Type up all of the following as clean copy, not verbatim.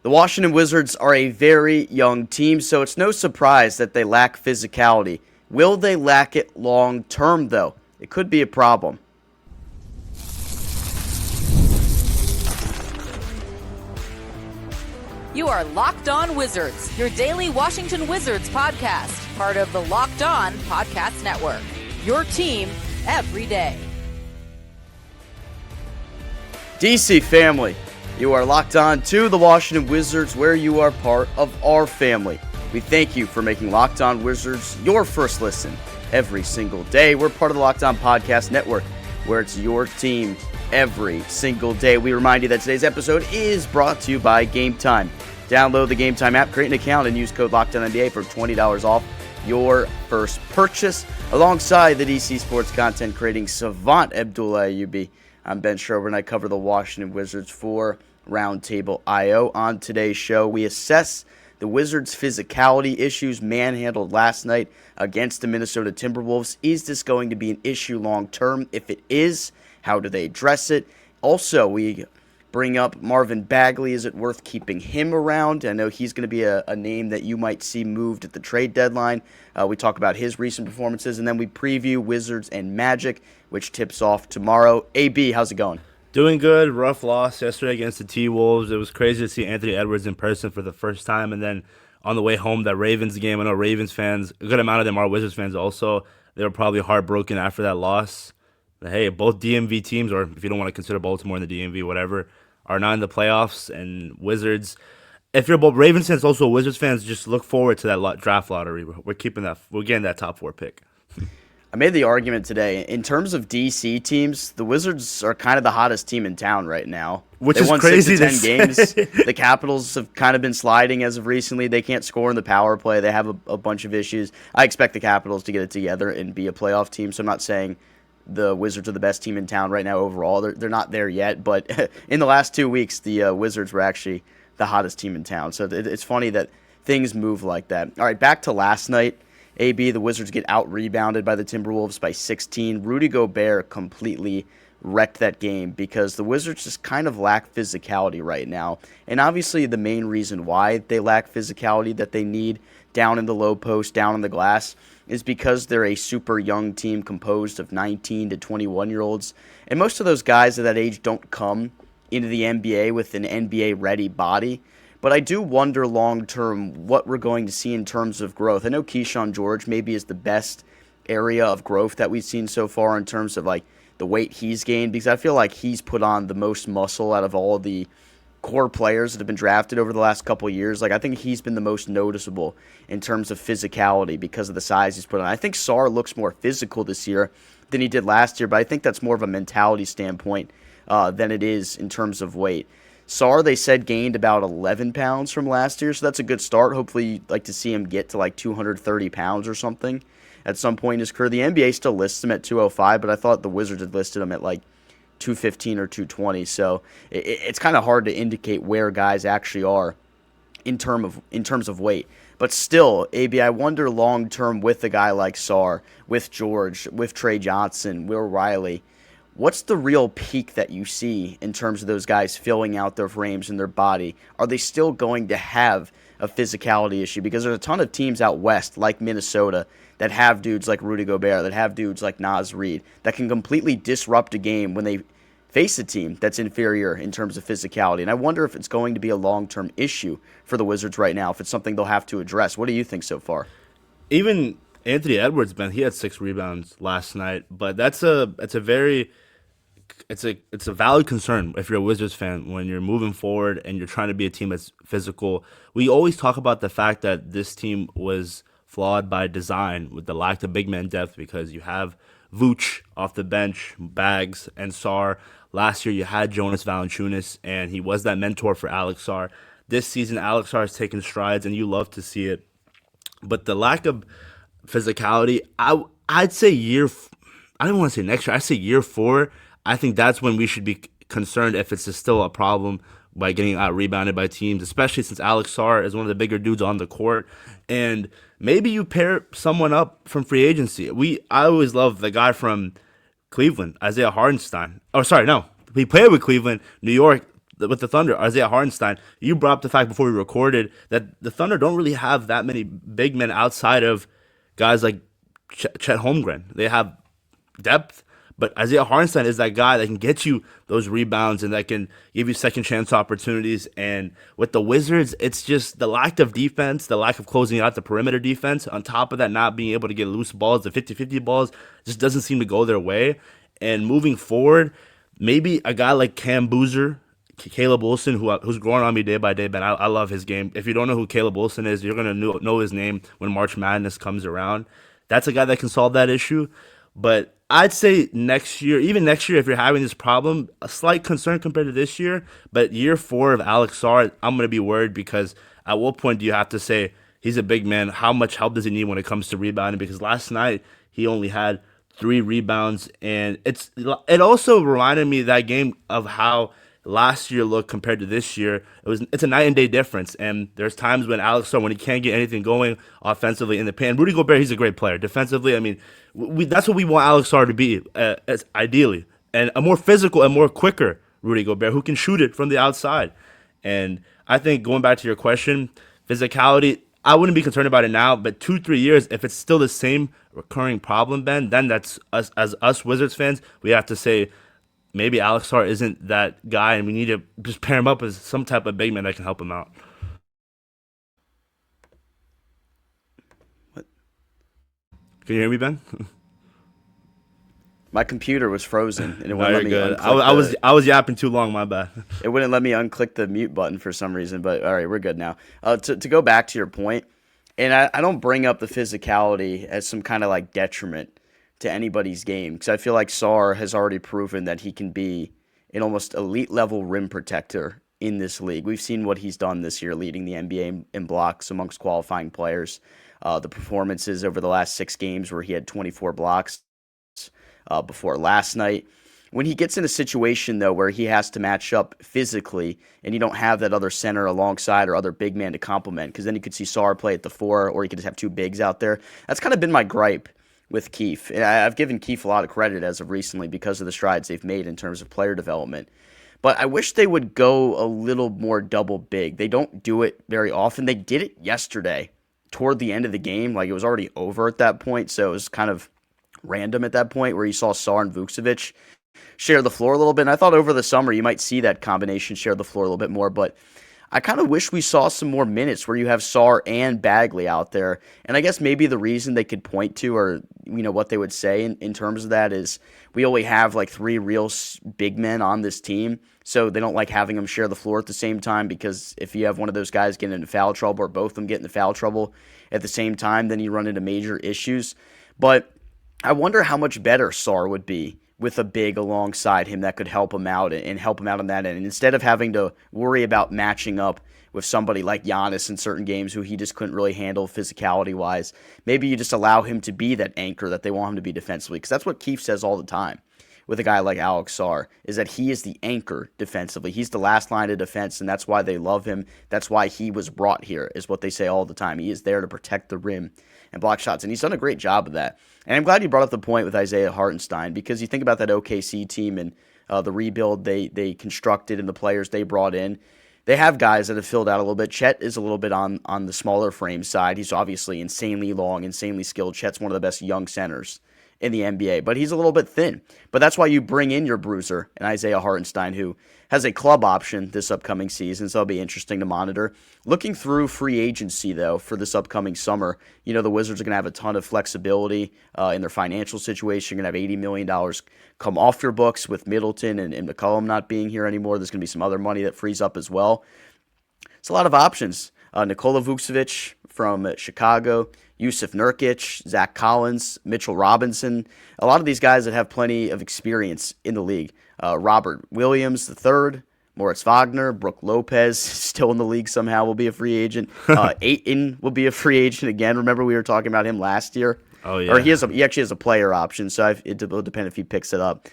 The Washington Wizards are a very young team, so it's no surprise that they lack physicality. Will they lack it long term, though? It could be a problem. You are Locked On Wizards, your daily Washington Wizards podcast, part of the Locked On Podcast Network. Your team every day. DC family, you are locked on to the Washington Wizards, where you are part of our family. We thank you for making Locked On Wizards your first listen every single day. We're part of the Locked On Podcast Network, where it's your team every single day. We remind you that today's episode is brought to you by Game Time. Download the Game Time app, create an account, and use code LOCKEDONNBA for $20 off your first purchase. Alongside the DC sports content creating savant Abdullah Ayubi, I'm Ben Strober, and I cover the Washington Wizards for Roundtable IO. On today's show, we assess the Wizards' physicality issues manhandled last night against the Minnesota Timberwolves. Is this going to be an issue long term? If it is, how do they address it? Also, we bring up Marvin Bagley. Is it worth keeping him around? I know he's going to be a name that you might see moved at the trade deadline. We talk about his recent performances, and then we preview Wizards and Magic, which tips off tomorrow. AB, how's it going? Doing good. Rough loss yesterday against the T-Wolves. It was crazy to see Anthony Edwards in person for the first time, and then on the way home, that Ravens game. I know Ravens fans, a good amount of them are Wizards fans also. They were probably heartbroken after that loss. But hey, both DMV teams, or if you don't want to consider Baltimore in the DMV, whatever, are not in the playoffs. And Wizards, if you're both Ravens fans, also Wizards fans, just look forward to that draft lottery. We're getting that top 4 pick. I made the argument today. In terms of DC teams, the Wizards are kind of the hottest team in town right now. Which they is won crazy 6 to 10 to say. games. The Capitals have kind of been sliding as of recently. They can't score in the power play. They have a bunch of issues. I expect the Capitals to get it together and be a playoff team, so I'm not saying the Wizards are the best team in town right now overall. They're not there yet, but in the last 2 weeks, the Wizards were actually the hottest team in town. So it's funny that things move like that. All right, back to last night. AB, the Wizards get out-rebounded by the Timberwolves by 16. Rudy Gobert completely wrecked that game because the Wizards just kind of lack physicality right now. And obviously the main reason why they lack physicality that they need down in the low post, down on the glass, is because they're a super young team composed of 19 to 21-year-olds. And most of those guys at that age don't come into the NBA with an NBA-ready body. But I do wonder long-term what we're going to see in terms of growth. I know Kyshawn George maybe is the best area of growth that we've seen so far in terms of like the weight he's gained, because I feel like he's put on the most muscle out of all the core players that have been drafted over the last couple of years. Like, I think he's been the most noticeable in terms of physicality because of the size he's put on. I think Sarr looks more physical this year than he did last year, but I think that's more of a mentality standpoint than it is in terms of weight. Sarr, they said, gained about 11 pounds from last year, so that's a good start. Hopefully, you'd like to see him get to like 230 pounds or something at some point in his career. The NBA still lists him at 205, but I thought the Wizards had listed him at like 215 or 220, so it's kind of hard to indicate where guys actually are in terms of weight. But still, AB, I wonder long-term with a guy like Sarr, with George, with Trey Johnson, Will Riley, what's the real peak that you see in terms of those guys filling out their frames and their body? Are they still going to have a physicality issue? Because there's a ton of teams out west, like Minnesota, that have dudes like Rudy Gobert, that have dudes like Naz Reid, that can completely disrupt a game when they face a team that's inferior in terms of physicality. And I wonder if it's going to be a long-term issue for the Wizards right now, if it's something they'll have to address. What do you think so far? Even Anthony Edwards, man, he had 6 rebounds last night, but it's a valid concern if you're a Wizards fan when you're moving forward and you're trying to be a team that's physical. We always talk about the fact that this team was flawed by design with the lack of big man depth because you have Vooch off the bench, Bags, and Sarr. Last year you had Jonas Valanciunas, and he was that mentor for Alex Sarr. This season, Alex Sarr has taken strides, and you love to see it. But the lack of physicality, I'd say I don't want to say next year, I'd say year 4. I think that's when we should be concerned if it's still a problem by getting out-rebounded by teams, especially since Alex Sarr is one of the bigger dudes on the court. And maybe you pair someone up from free agency. I always love the guy from Cleveland, Isaiah Hartenstein. Oh, sorry, no. He played with Cleveland, New York, with the Thunder, Isaiah Hartenstein, you brought up the fact before we recorded that the Thunder don't really have that many big men outside of guys like Chet Holmgren. They have depth, but Isaiah Hartenstein is that guy that can get you those rebounds and that can give you second chance opportunities. And with the Wizards, it's just the lack of defense, the lack of closing out the perimeter defense. On top of that, not being able to get loose balls, the 50-50 balls, just doesn't seem to go their way. And moving forward, maybe a guy like Cam Boozer, Caleb Wilson, who's growing on me day by day, man. I love his game. If you don't know who Caleb Wilson is, you're going to know his name when March Madness comes around. That's a guy that can solve that issue. But I'd say next year, if you're having this problem, a slight concern compared to this year. But year 4 of Alex Sarr, I'm going to be worried because at what point do you have to say he's a big man? How much help does he need when it comes to rebounding? Because last night he only had 3 rebounds. And it also reminded me that game of how last year looked compared to this year. It's a night and day difference, and there's times when Alex Sarr, when he can't get anything going offensively in the paint. Rudy Gobert, he's a great player defensively. I mean, that's what we want Alex Sarr to be, as ideally, and a more physical and more quicker Rudy Gobert who can shoot it from the outside. And I think going back to your question, physicality, I wouldn't be concerned about it now, but 2-3 years, if it's still the same recurring problem, Ben, then that's us as Wizards fans. We have to say, maybe Alex Sarr isn't that guy, and we need to just pair him up as some type of big man that can help him out. What? Can you hear me, Ben? My computer was frozen, and it No, wouldn't you're let me good. I was yapping too long. My bad. It wouldn't let me unclick the mute button for some reason, but all right, we're good now. To go back to your point, and I don't bring up the physicality as some kind of like detriment to anybody's game, because I feel like Sarr has already proven that he can be an almost elite level rim protector in this league. We've seen what he's done this year, leading the NBA in blocks amongst qualifying players. The performances over the last 6 games where he had 24 blocks before last night. When he gets in a situation, though, where he has to match up physically and you don't have that other center alongside or other big man to complement, because then you could see Sarr play at the 4, or you could just have 2 bigs out there. That's kind of been my gripe with Keefe. And I've given Keefe a lot of credit as of recently because of the strides they've made in terms of player development. But I wish they would go a little more double big. They don't do it very often. They did it yesterday toward the end of the game. Like, it was already over at that point, so it was kind of random at that point where you saw Sarr and Vukcevic share the floor a little bit. And I thought over the summer you might see that combination share the floor a little bit more, but I kind of wish we saw some more minutes where you have Sarr and Bagley out there. And I guess maybe the reason they could point to, or what they would say in terms of that, is we only have like 3 real big men on this team, so they don't like having them share the floor at the same time, because if you have one of those guys getting into foul trouble or both of them get into foul trouble at the same time, then you run into major issues. But I wonder how much better Sarr would be with a big alongside him that could help him out and help him out on that end. And instead of having to worry about matching up with somebody like Giannis in certain games who he just couldn't really handle physicality-wise, maybe you just allow him to be that anchor that they want him to be defensively. Because that's what Keefe says all the time with a guy like Alex Sarr, is that he is the anchor defensively. He's the last line of defense, and that's why they love him. That's why he was brought here, is what they say all the time. He is there to protect the rim and block shots, and he's done a great job of that. And I'm glad you brought up the point with Isaiah Hartenstein, because you think about that OKC team and the rebuild they constructed and the players they brought in. They have guys that have filled out a little bit. Chet is a little bit on the smaller frame side. He's obviously insanely long, insanely skilled. Chet's one of the best young centers in the NBA, but he's a little bit thin. But that's why you bring in your bruiser and Isaiah Hartenstein, who has a club option this upcoming season, so it'll be interesting to monitor. Looking through free agency, though, for this upcoming summer, the Wizards are going to have a ton of flexibility in their financial situation. You're going to have $80 million come off your books with Middleton and McCollum not being here anymore. There's going to be some other money that frees up as well. It's a lot of options. Nikola Vucevic from Chicago, Yusuf Nurkic, Zach Collins, Mitchell Robinson, a lot of these guys that have plenty of experience in the league. Robert Williams III, Moritz Wagner, Brook Lopez, still in the league somehow, will be a free agent. Ayton will be a free agent again. Remember we were talking about him last year? Oh, yeah. Or he actually has a player option, so it will depend if he picks it up.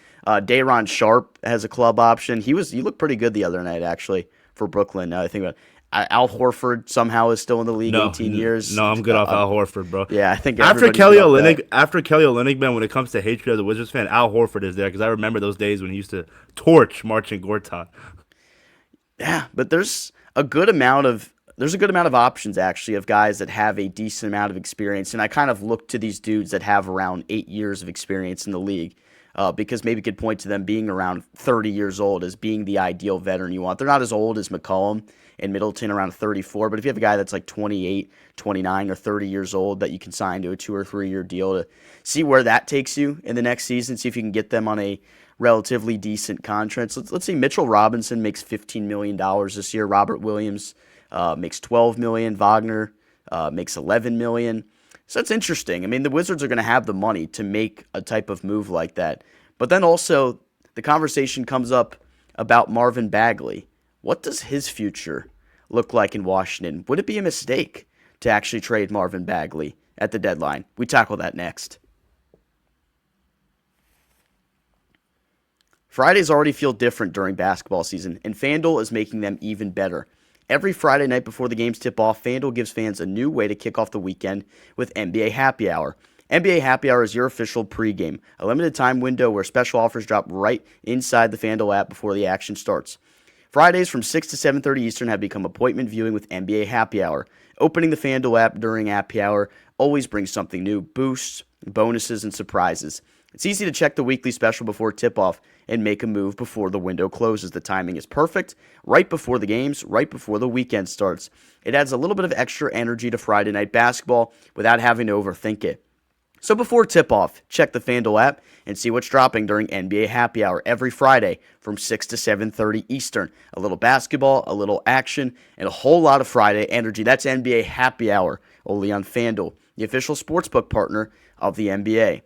Day'Ron Sharpe has a club option. He looked pretty good the other night, actually, for Brooklyn. I think about it. Al Horford somehow is still in the league, 18 years. No, I'm good off Al Horford, bro. Yeah, I think after Kelly Olynyk, man, when it comes to hatred as a Wizards fan, Al Horford is there, because I remember those days when he used to torch Marcin Gortat. Yeah, but there's a good amount of options actually of guys that have a decent amount of experience, and I kind of look to these dudes that have around 8 years of experience in the league, because maybe could point to them being around 30 years old as being the ideal veteran you want. They're not as old as McCollum and Middleton, around 34, but if you have a guy that's like 28, 29, or 30 years old that you can sign to a 2 or 3 year deal to see where that takes you in the next season, see if you can get them on a relatively decent contract. So let's see, Mitchell Robinson makes $15 million this year. Robert Williams makes $12 million. Wagner makes $11 million. So that's interesting. I mean, the Wizards are going to have the money to make a type of move like that. But then also the conversation comes up about Marvin Bagley. What does his future look like in Washington? Would it be a mistake to actually trade Marvin Bagley at the deadline? We tackle that next. Fridays already feel different during basketball season, and FanDuel is making them even better. Every Friday night before the games tip off, FanDuel gives fans a new way to kick off the weekend with NBA Happy Hour. NBA Happy Hour is your official pregame, a limited time window where special offers drop right inside the FanDuel app before the action starts. Fridays from 6 to 7:30 Eastern have become appointment viewing with NBA Happy Hour. Opening the FanDuel app during Happy Hour always brings something new, boosts, bonuses, and surprises. It's easy to check the weekly special before tip-off and make a move before the window closes. The timing is perfect, right before the games, right before the weekend starts. It adds a little bit of extra energy to Friday night basketball without having to overthink it. So before tip-off, check the FanDuel app and see what's dropping during NBA Happy Hour every Friday from 6 to 7:30 Eastern. A little basketball, a little action, and a whole lot of Friday energy. That's NBA Happy Hour, only on FanDuel, the official sportsbook partner of the NBA.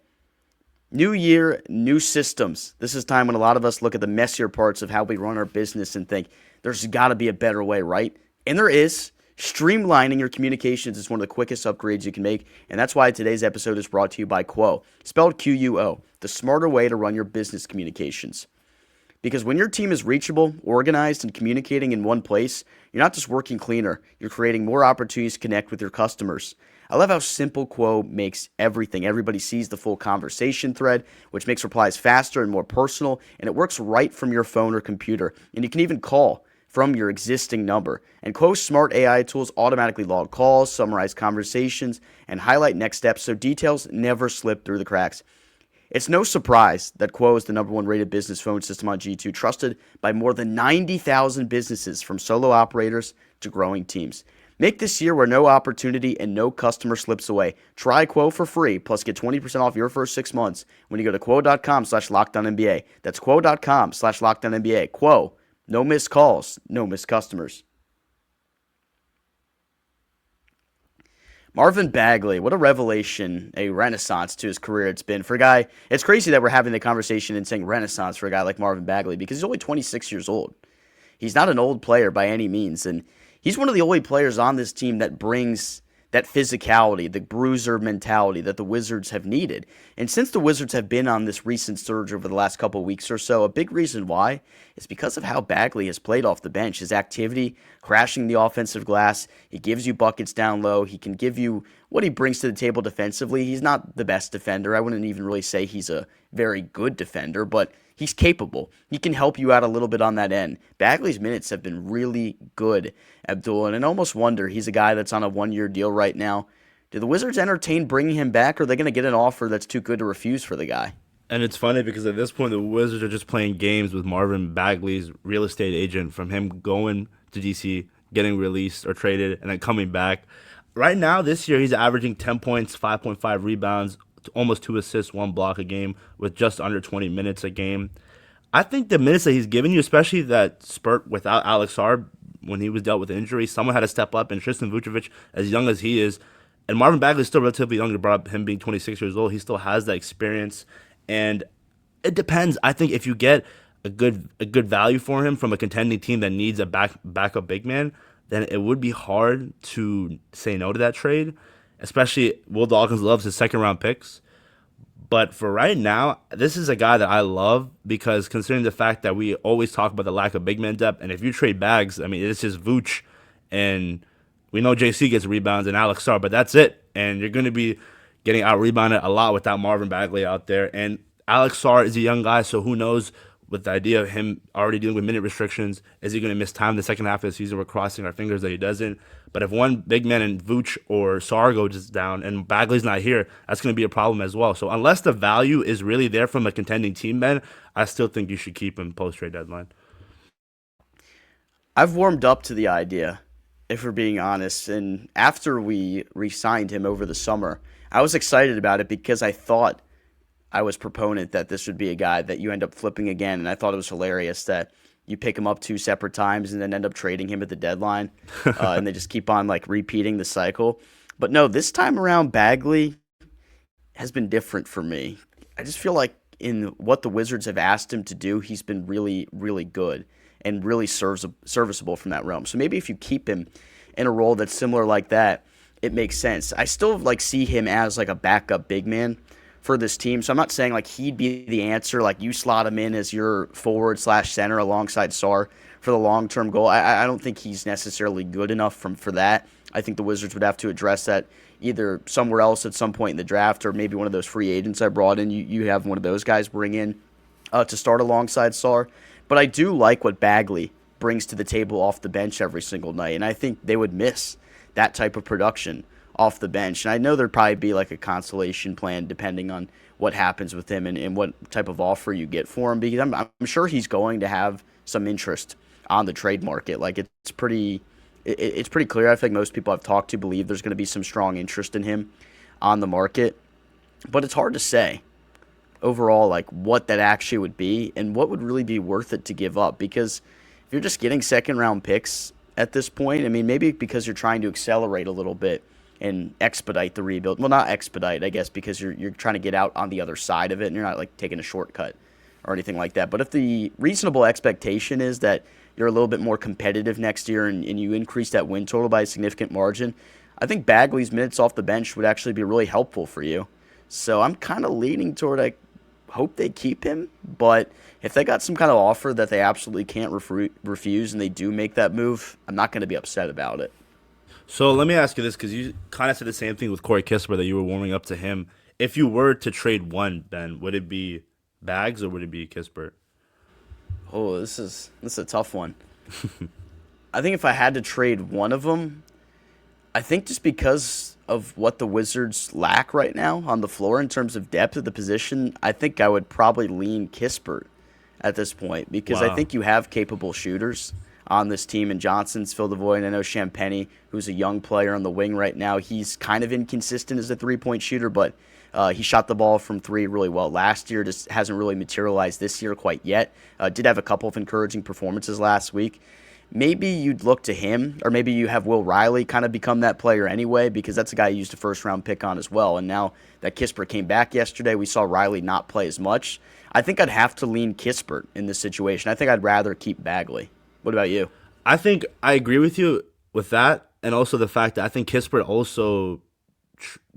New year, new systems. This is time when a lot of us look at the messier parts of how we run our business and think, there's got to be a better way, right? And there is. Streamlining your communications is one of the quickest upgrades you can make, and that's why today's episode is brought to you by Quo, spelled Quo, the smarter way to run your business communications. Because when your team is reachable, organized, and communicating in one place, you're not just working cleaner, you're creating more opportunities to connect with your customers. I love how simple Quo makes everything. Everybody sees the full conversation thread, which makes replies faster and more personal, and it works right from your phone or computer. And you can even call from your existing number. And Quo's smart AI tools automatically log calls, summarize conversations, and highlight next steps so details never slip through the cracks. It's no surprise that Quo is the #1 rated business phone system on G2, trusted by more than 90,000 businesses from solo operators to growing teams. Make this year where no opportunity and no customer slips away. Try Quo for free, plus get 20% off your first 6 months when you go to quo.com/LockedOnNBA. That's quo.com/LockedOnNBA. Quo. No missed calls, no missed customers. Marvin Bagley, what a revelation, a renaissance to his career it's been. For a guy, it's crazy that we're having the conversation and saying renaissance for a guy like Marvin Bagley because he's only 26 years old. He's not an old player by any means, and he's one of the only players on this team that brings that physicality, the bruiser mentality that the Wizards have needed. And since the Wizards have been on this recent surge over the last couple of weeks or so, a big reason why is because of how Bagley has played off the bench. His activity, crashing the offensive glass, he gives you buckets down low. He can give you what he brings to the table defensively. He's not the best defender. I wouldn't even really say he's a very good defender, but he's capable. He can help you out a little bit on that end. Bagley's minutes have been really good, Abdullah, and I almost wonder, he's a guy that's on a 1-year deal right now. Do the Wizards entertain bringing him back, or are they going to get an offer that's too good to refuse for the guy? And it's funny because at this point, the Wizards are just playing games with Marvin Bagley's real estate agent, from him going to DC, getting released or traded, and then coming back. Right now, this year, he's averaging 10 points, 5.5 rebounds, almost 2 assists, 1 block a game, with just under 20 minutes a game. I think the minutes that he's given you, especially that spurt without Alex Sarr when he was dealt with injury, someone had to step up, and Tristan Vucevic, as young as he is, and Marvin Bagley is still relatively young, brought up him being 26 years old, he still has that experience, and it depends. I think if you get a good value for him from a contending team that needs a backup big man, then it would be hard to say no to that trade, especially Will Dawkins loves his second-round picks. But for right now, this is a guy that I love because considering the fact that we always talk about the lack of big man depth, and if you trade Bags, I mean, it's just Vooch, and we know JC gets rebounds and Alex Sarr, but that's it. And you're going to be getting out-rebounded a lot without Marvin Bagley out there. And Alex Sarr is a young guy, so who knows with the idea of him already dealing with minute restrictions. Is he going to miss time in the second half of the season? We're crossing our fingers that he doesn't. But if one big man in Vooch or Sarr goes down and Bagley's not here, that's going to be a problem as well. So unless the value is really there from a contending team, Ben, I still think you should keep him post-trade deadline. I've warmed up to the idea, if we're being honest. And after we re-signed him over the summer, I was excited about it because I thought I was proponent that this would be a guy that you end up flipping again. And I thought it was hilarious that you pick him up 2 separate times and then end up trading him at the deadline. And they just keep on like repeating the cycle. But no, this time around, Bagley has been different for me. I just feel like in what the Wizards have asked him to do, he's been really, really good and really serviceable from that realm. So maybe if you keep him in a role that's similar like that, it makes sense. I still like see him as like a backup big man for this team. So I'm not saying like he'd be the answer, like you slot him in as your forward/center alongside Sarr for the long-term goal. I don't think he's necessarily good enough for that. I think the Wizards would have to address that either somewhere else at some point in the draft or maybe one of those free agents I brought in. You have one of those guys bring in to start alongside Sarr. But I do like what Bagley brings to the table off the bench every single night, and I think they would miss that type of production off the bench. And I know there'd probably be like a consolation plan depending on what happens with him and what type of offer you get for him, because I'm sure he's going to have some interest on the trade market. Like it's pretty clear. I think most people I've talked to believe there's going to be some strong interest in him on the market, but it's hard to say overall like what that actually would be and what would really be worth it to give up, because if you're just getting second round picks at this point, I mean, maybe because you're trying to accelerate a little bit and expedite the rebuild. Well, not expedite, I guess, because you're trying to get out on the other side of it and you're not like taking a shortcut or anything like that. But if the reasonable expectation is that you're a little bit more competitive next year and you increase that win total by a significant margin, I think Bagley's minutes off the bench would actually be really helpful for you. So I'm kind of leaning toward I hope they keep him, but if they got some kind of offer that they absolutely can't refuse and they do make that move, I'm not going to be upset about it. So let me ask you this, because you kind of said the same thing with Corey Kispert, that you were warming up to him. If you were to trade one, Ben, would it be Bags or would it be Kispert? Oh, this is a tough one. I think if I had to trade one of them, I think just because of what the Wizards lack right now on the floor in terms of depth of the position, I think I would probably lean Kispert at this point, because I think you have capable shooters on this team, and Johnson's filled the void. And I know Champagnie, who's a young player on the wing right now, he's kind of inconsistent as a three-point shooter, but he shot the ball from three really well last year. Just hasn't really materialized this year quite yet. Did have a couple of encouraging performances last week. Maybe you'd look to him, or maybe you have Will Riley kind of become that player anyway, because that's a guy you used a first-round pick on as well. And now that Kispert came back yesterday, we saw Riley not play as much. I think I'd have to lean Kispert in this situation. I think I'd rather keep Bagley. What about you? I think I agree with you with that, and also the fact that I think Kispert also,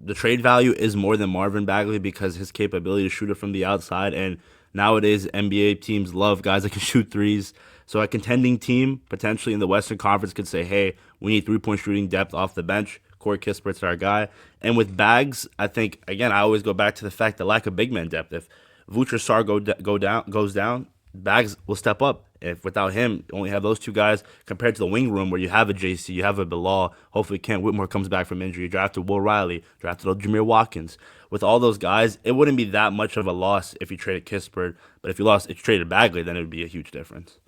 the trade value is more than Marvin Bagley because his capability to shoot it from the outside, and nowadays NBA teams love guys that can shoot threes. So a contending team, potentially in the Western Conference, could say, hey, we need three-point shooting depth off the bench. Corey Kispert's our guy. And with Bags, I think, again, I always go back to the fact that lack of big man depth. If Vooch or Sarr goes down, Bags will step up. If without him, you only have those two guys compared to the wing room where you have a JC, you have a Bilal. Hopefully Kent Whitmore comes back from injury. You drafted Will Riley, drafted Jameer Watkins. With all those guys, it wouldn't be that much of a loss if you traded Kispert. But if you traded Bagley, then it would be a huge difference.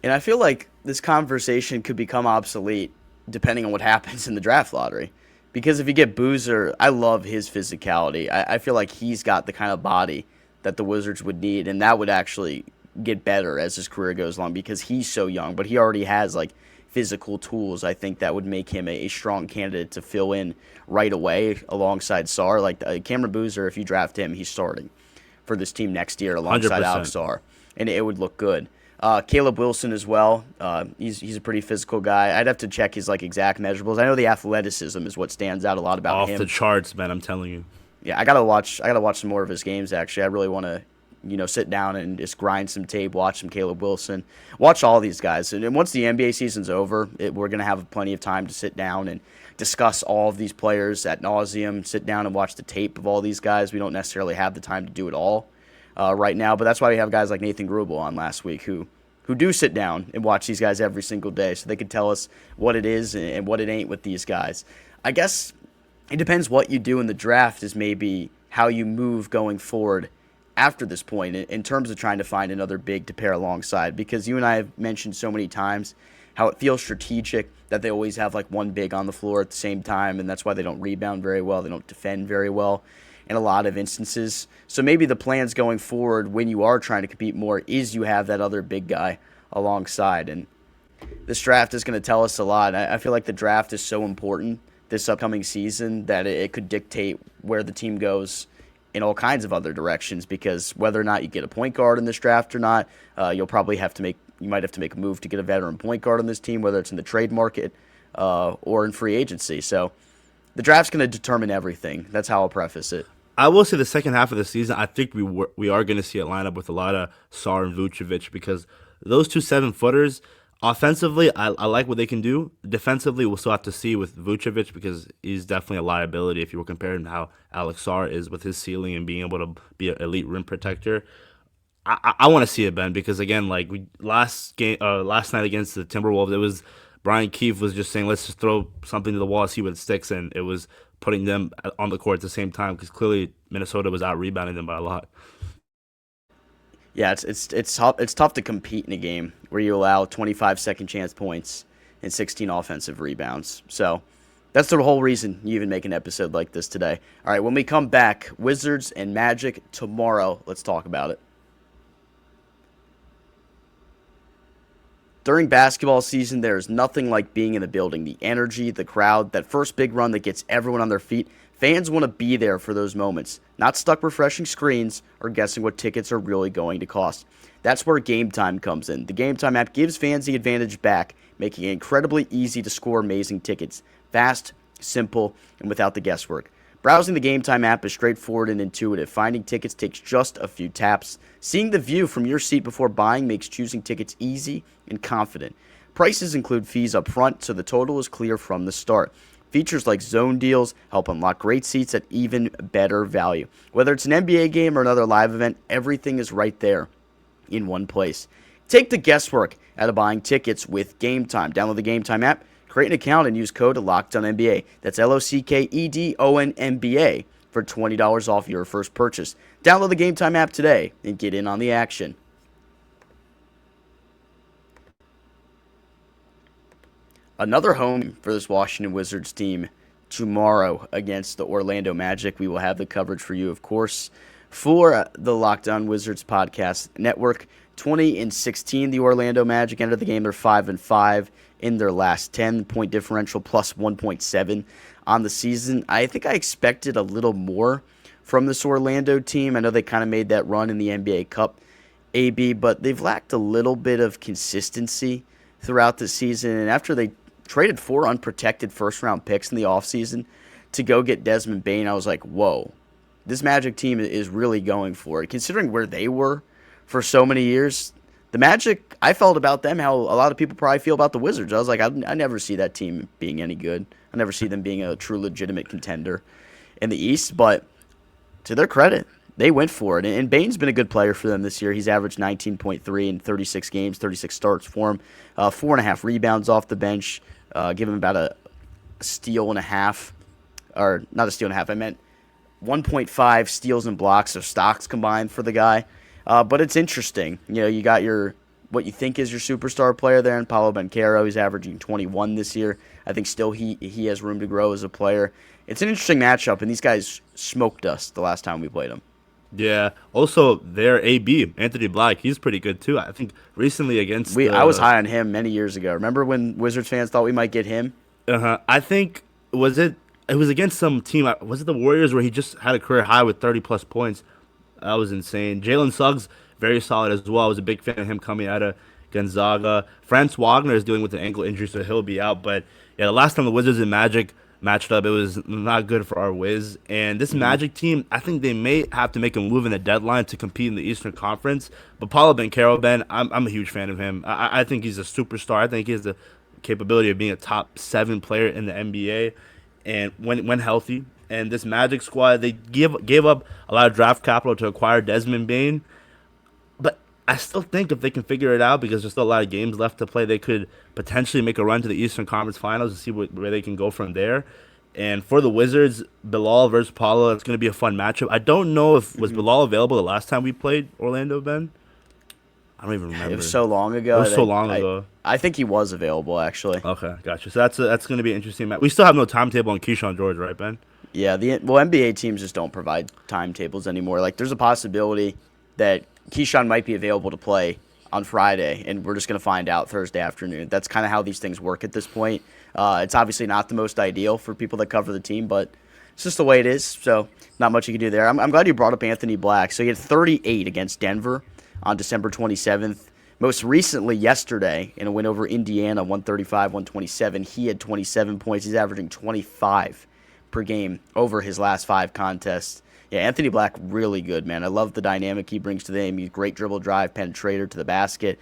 And I feel like this conversation could become obsolete depending on what happens in the draft lottery. Because if you get Boozer, I love his physicality. I feel like he's got the kind of body that the Wizards would need, and that would actually get better as his career goes along because he's so young, but he already has like physical tools. I think that would make him a strong candidate to fill in right away alongside Sarr. Like Cameron Boozer, if you draft him, he's starting for this team next year alongside 100%. Alex Sarr, and it would look good. Caleb Wilson as well. He's a pretty physical guy. I'd have to check his like exact measurables. I know the athleticism is what stands out a lot about him. Off the charts, man. I'm telling you. Yeah, I gotta watch some more of his games. Actually, I really want to sit down and just grind some tape, watch some Caleb Wilson, watch all these guys. And once the NBA season's over, we're going to have plenty of time to sit down and discuss all of these players ad nauseum, sit down and watch the tape of all these guys. We don't necessarily have the time to do it all right now. But that's why we have guys like Nathan Grubel on last week who do sit down and watch these guys every single day, so they can tell us what it is and what it ain't with these guys. I guess it depends what you do in the draft is maybe how you move going forward after this point in terms of trying to find another big to pair alongside, because you and I have mentioned so many times how it feels strategic that they always have like one big on the floor at the same time, and that's why they don't rebound very well, they don't defend very well in a lot of instances. So maybe the plans going forward when you are trying to compete more is you have that other big guy alongside, and this draft is going to tell us a lot. I feel like the draft is so important this upcoming season that it could dictate where the team goes in all kinds of other directions, because whether or not you get a point guard in this draft or not, you might have to make a move to get a veteran point guard on this team, whether it's in the trade market or in free agency. So the draft's going to determine everything. That's how I'll preface it. I will say the second half of the season, I think we are going to see a lineup with a lot of Sarr and Vucevic, because those two 7-footers, offensively, I like what they can do. Defensively, we'll still have to see with Vucevic, because he's definitely a liability if you were comparing to how Alex Sarr is with his ceiling and being able to be an elite rim protector. I want to see it, Ben, because again, like last night against the Timberwolves, it was Brian Keefe was just saying, let's just throw something to the wall, see what it sticks, and it was putting them on the court at the same time, because clearly Minnesota was out rebounding them by a lot. Yeah, it's tough to compete in a game where you allow 25 second chance points and 16 offensive rebounds. So that's the whole reason you even make an episode like this today. All right, when we come back, Wizards and Magic tomorrow. Let's talk about it. During basketball season, there is nothing like being in the building. The energy, the crowd, that first big run that gets everyone on their feet. Fans want to be there for those moments, not stuck refreshing screens or guessing what tickets are really going to cost. That's where Game Time comes in. The Game Time app gives fans the advantage back, making it incredibly easy to score amazing tickets. Fast, simple, and without the guesswork. Browsing the Game Time app is straightforward and intuitive. Finding tickets takes just a few taps. Seeing the view from your seat before buying makes choosing tickets easy and confident. Prices include fees up front, so the total is clear from the start. Features like zone deals help unlock great seats at even better value. Whether it's an NBA game or another live event, everything is right there in one place. Take the guesswork out of buying tickets with Game Time. Download the Game Time app, create an account, and use code LOCKEDONNBA. That's LOCKEDONNBA for $20 off your first purchase. Download the Game Time app today and get in on the action. Another home for this Washington Wizards team tomorrow against the Orlando Magic. We will have the coverage for you, of course, for the Locked On Wizards podcast network. 20-16, the Orlando Magic entered the game. They're 5-5 in their last 10. Point differential plus 1.7 on the season. I think I expected a little more from this Orlando team. I know they kind of made that run in the NBA Cup, AB, but they've lacked a little bit of consistency throughout the season. And after they traded 4 unprotected first-round picks in the offseason to go get Desmond Bane, I was like, whoa, this Magic team is really going for it. Considering where they were for so many years, the Magic, I felt about them how a lot of people probably feel about the Wizards. I was like, I never see that team being any good. I never see them being a true legitimate contender in the East, but to their credit, they went for it. And Bane's been a good player for them this year. He's averaged 19.3 in 36 games, 36 starts for him, 4.5 rebounds off the bench, give him about a steal and a half, or not a steal and a half, I meant 1.5 steals and blocks of stocks combined for the guy. But it's interesting. You know, you got what you think is your superstar player there in Paolo Banchero. He's averaging 21 this year. I think still he has room to grow as a player. It's an interesting matchup, and these guys smoked us the last time we played them. Yeah. Also, their AB, Anthony Black, he's pretty good too. I think recently against I was high on him many years ago. Remember when Wizards fans thought we might get him? I think it was against some team. Was it the Warriors where he just had a career high with 30-plus points? That was insane. Jalen Suggs, very solid as well. I was a big fan of him coming out of Gonzaga. Franz Wagner is dealing with an ankle injury, so he'll be out. But yeah, the last time the Wizards and Magic matched up, it was not good for our Wiz. And this Magic team, I think they may have to make a move in the deadline to compete in the Eastern Conference. But Paolo Banchero, Ben, I'm a huge fan of him. I think he's a superstar. I think he has the capability of being a top 7 player in the NBA. and when healthy. And this Magic squad, they gave up a lot of draft capital to acquire Desmond Bane. But I still think if they can figure it out, because there's still a lot of games left to play, they could potentially make a run to the Eastern Conference Finals and see where they can go from there. And for the Wizards, Bilal versus Paolo, it's going to be a fun matchup. I don't know if was Bilal available the last time we played Orlando, Ben? I don't even remember. It was so long ago. It was so long ago. I think he was available, actually. Okay, gotcha. So that's going to be an interesting match. We still have no timetable on Kyshawn George, right, Ben? Yeah, NBA teams just don't provide timetables anymore. Like, there's a possibility that Kyshawn might be available to play on Friday, and we're just going to find out Thursday afternoon. That's kind of how these things work at this point. It's obviously not the most ideal for people that cover the team, but it's just the way it is, so not much you can do there. I'm glad you brought up Anthony Black. So he had 38 against Denver on December 27th. Most recently, yesterday, in a win over Indiana, 135-127, he had 27 points. He's averaging 25 per game over his last 5 contests. Yeah, Anthony Black, really good, man. I love the dynamic he brings to the game. He's a great dribble drive, penetrator to the basket.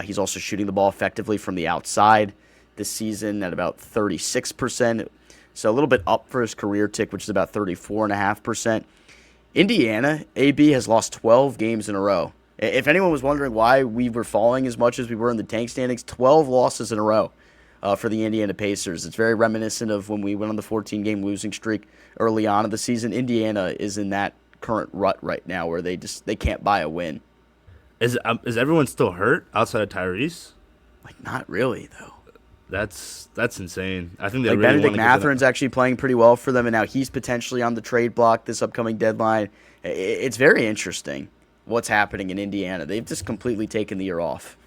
He's also shooting the ball effectively from the outside this season at about 36%. So a little bit up for his career tick, which is about 34.5%. Indiana, AB, has lost 12 games in a row. If anyone was wondering why we were falling as much as we were in the tank standings, 12 losses in a row for the Indiana Pacers. It's very reminiscent of when we went on the 14-game losing streak early on in the season. Indiana is in that current rut right now where they can't buy a win. Is everyone still hurt outside of Tyrese? Like, not really, though. That's insane. I think they like really Benedict want to Matherin's actually playing pretty well for them, and now he's potentially on the trade block this upcoming deadline. It's very interesting what's happening in Indiana. They've just completely taken the year off.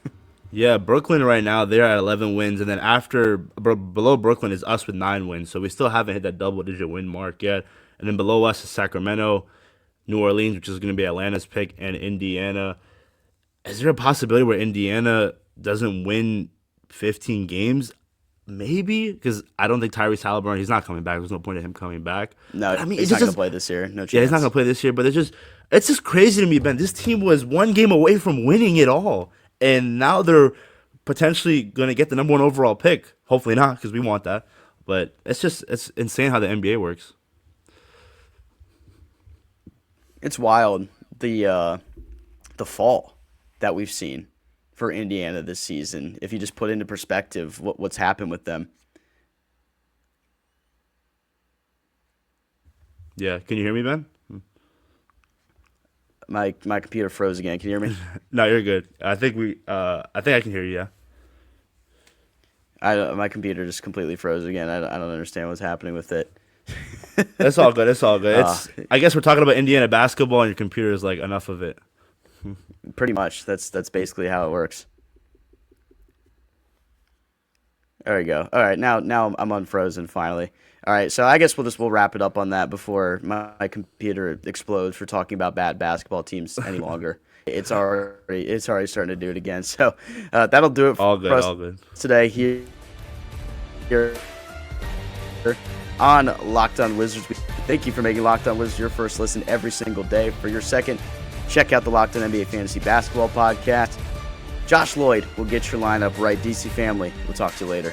Yeah, Brooklyn right now, they're at 11 wins, and then below Brooklyn is us with 9 wins, so we still haven't hit that double-digit win mark yet. And then below us is Sacramento, New Orleans, which is going to be Atlanta's pick, and Indiana. Is there a possibility where Indiana doesn't win 15 games? Maybe, because I don't think Tyrese Halliburton, he's not coming back. There's no point in him coming back. No, I mean, he's not going to play this year. No chance. Yeah, he's not going to play this year, but it's just crazy to me, Ben. This team was 1 game away from winning it all. And now they're potentially going to get the number 1 overall pick. Hopefully not, because we want that. But it's insane how the NBA works. It's wild, the fall that we've seen for Indiana this season. If you just put into perspective what's happened with them. Yeah, can you hear me, Ben? My computer froze again. Can you hear me? No, you're good. I think I can hear you. Yeah. My computer just completely froze again. I don't understand what's happening with it. It's all good. It's all good. I guess we're talking about Indiana basketball, and your computer is like enough of it. Pretty much. That's basically how it works. There we go. All right, now I'm unfrozen finally. All right, so I guess we'll wrap it up on that before my computer explodes for talking about bad basketball teams any longer. It's already starting to do it again. So that'll do it for us today here on Locked On Wizards. Thank you for making Locked On Wizards your first listen every single day. For your second, check out the Locked On NBA Fantasy Basketball podcast. Josh Lloyd will get your lineup right. DC family, we'll talk to you later.